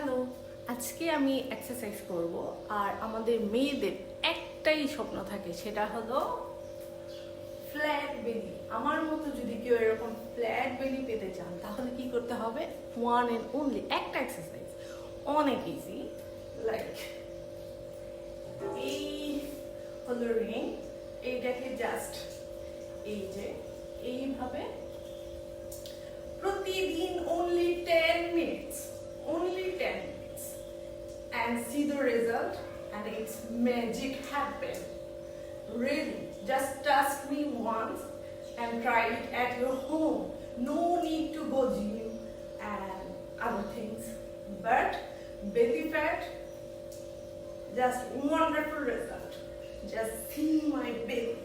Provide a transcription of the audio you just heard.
Hello, আজকে আমি exercise করব। আর আমাদের মেয়েদের একটাই স্বপ্ন থাকে, সেটা হলো ফ্ল্যাট বেলি। আমার মতো যদি কেউ এরকম ফ্ল্যাট বেলি পেতে চান তাহলে কি করতে হবে? ওয়ান এন্ড অনলি একটা এক্সারসাইজ, অনেক ইজি। লাইক এই হলো রিং, এইটাকে জাস্ট এই যে এইভাবে প্রতিদিন only 10 minutes, only 10 minutes, and see the result, and it's magic happen. Really, just trust me once and try it at your home. No need to go gym and other things, but belly fat, just wonderful result. Just see my belly.